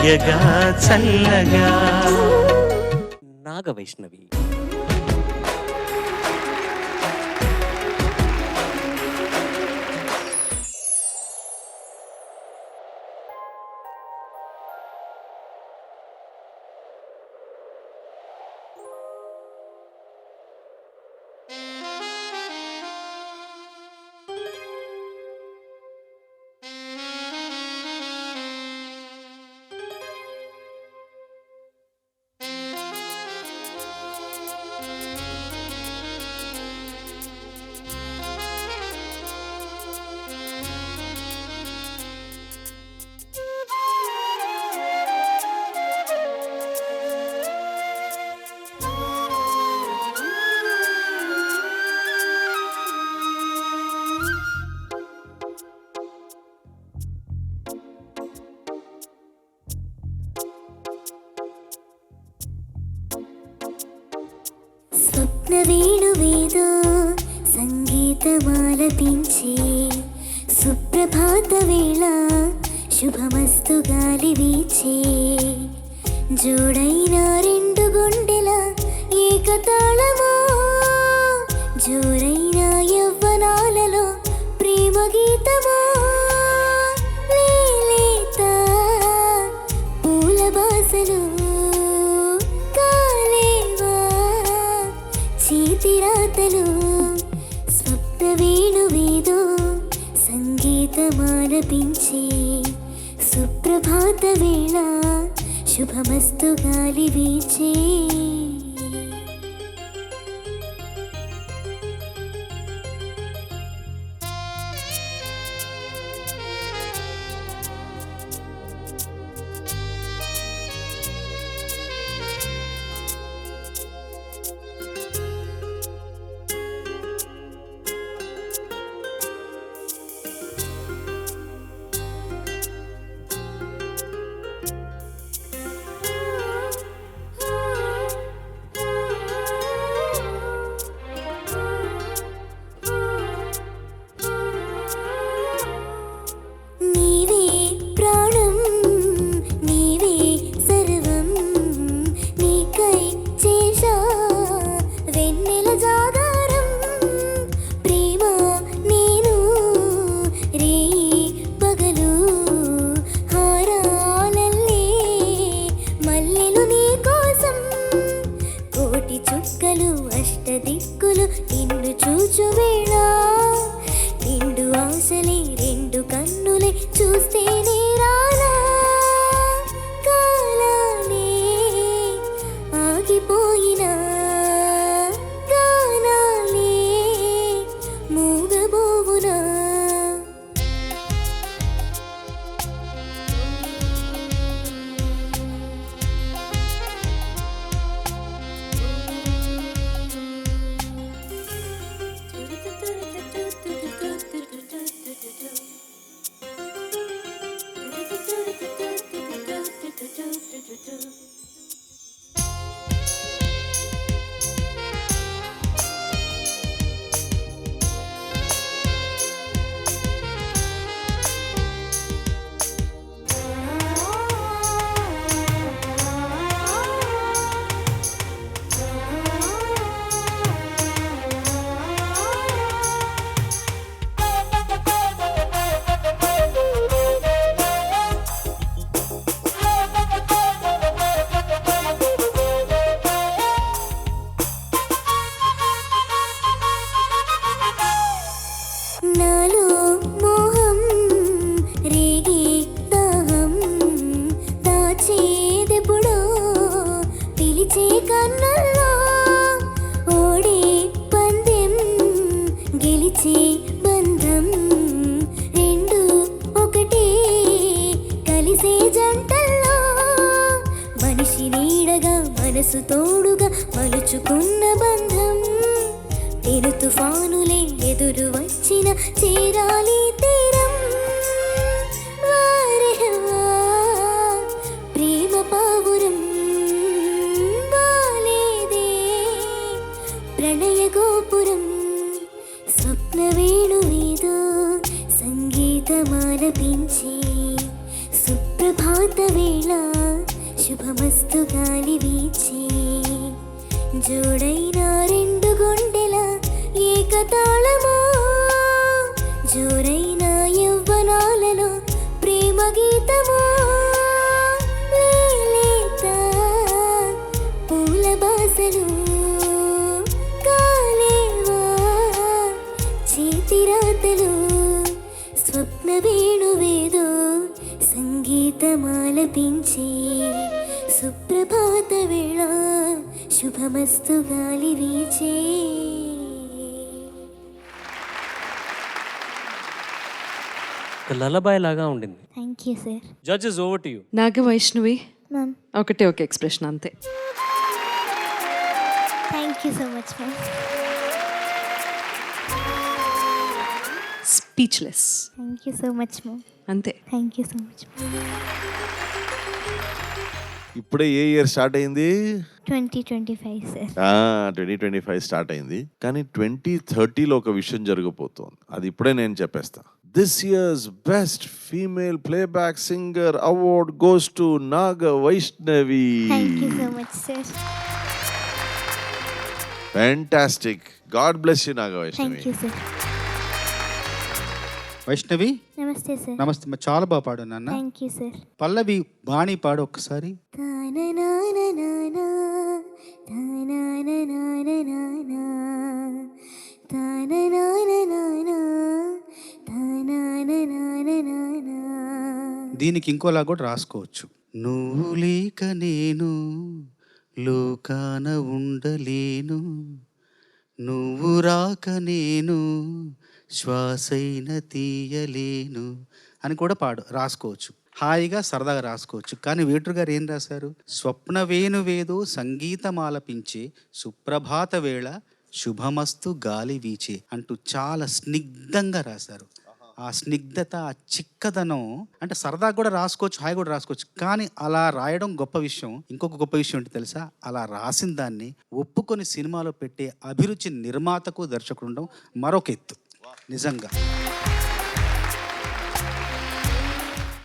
హాయగా చల్లగా. నాగవైష్ణవి స్వప్నవేణువేదో సంగీతమాలపించే సుప్రభాత వేళ శుభమస్తు గాలి వీచే జోడైన రెండు గుండెల ఏకతాళమో జోరైన యవ్వనాలలో ప్రేమ గీతమో లేలేత పూల బాసలు చేతిరాతలు స్వప్న వేణువేదో సంగీతమాలపించే సుప్రభాత వేళ శుభమస్తు గాలి వీచే. చుక్కలు అష్టదిక్కులు నిన్ను చూచు వేళ నిండు ఆశలే రెండు కన్నులే చూస్తేనే రాలా కాలానే ఆగిపోయినా గానాలే మూగబోవునా. నాలో మోహం రేగి దాహం దాచేదెప్పుడో పిలిచే కన్నుల్లో ఓడే పందెం గెలిచే బంధం రెండు ఒకటే కలిసే జంటల్లో మనిషి నీడగా మనసు తోడుగా మలుచుకున్న బంధం పెను తుఫానులే ఎదురు వచ్చిన చేరాలి తీరం. వారెవా ప్రేమ పావురం వాలేదే ప్రణయ గోపురం. స్వప్న వేణువేదో సంగీతమాలపించే సుప్రభాత వేళ శుభమస్తు గాలి వీచే జోడైన రెండు గుండెల ఏకతాళమా జోరైన యవ్వనాలలో ప్రేమ గీతమా లేలేత పూల బాసలు కాలేవా చేతిరాతలు స్వప్న వేణువేదో సంగీతమాలపించే సుప్రభాత వేళ శుభమస్తు గాలి వీచే. లలబాయ్ లాగా ఉండింది. Thank you sir. Judges over to you. Nagavaishnavi ma'am ఒకటే ఒక ఎక్స్ప్రెషన్ అంతే. Thank you so much ma'am. Speechless thank you so much ma'am. అంతే. Thank you so much. ఇప్పుడే ఏ ఇయర్ స్టార్ట్ అయింది? 2025 సార్. 2025 స్టార్ట్ అయింది, కానీ 2030లో ఒక విషయం జరగబోతోంది. అది ఇప్పుడే నేను చెప్పేస్తా. This years best female playback singer award goes to Naga Vaishnavi. Thank you so much sir. Fantastic. God bless you Naga Vaishnavi. Thank you sir. Vaishnavi నమస్తే సార్. నమస్తే అమ్మ. చాలా బాగా పాడు నాన్న. Thank you sir. పల్లవి బాణి పాడు ఒక్కసారి. తాననాననానా, తాననాననానా, తాననాననానా, తాననాననానా. దీనికి ఇంకోలా కూడా రాసుకోవచ్చు. నువ్వు లేక నేను లోకాన ఉండలేను, నువ్వు రాక నేను శ్వాసైన తీయలేను అని కూడా రాసుకోవచ్చు. హాయిగా సరదాగా రాసుకోవచ్చు. కానీ వేటూరు గారు ఏం రాశారు? స్వప్న వేణువేదో సంగీతమాలపించే సుప్రభాత వేళ శుభమస్తు గాలి వీచే అంటూ చాలా స్నిగ్ధంగా రాశారు. ఆ స్నిగ్ధత, ఆ చిక్కదనం, అంటే సరదాగా కూడా రాసుకోవచ్చు, హాయి కూడా రాసుకోవచ్చు. కానీ అలా రాయడం గొప్ప విషయం. ఇంకొక గొప్ప విషయం ఏంటి తెలుసా? అలా రాసిన దాన్ని ఒప్పుకొని సినిమాలో పెట్టే అభిరుచి నిర్మాతకు, దర్శకుడు ఉండడం మరొక ఎత్తు నిజంగా.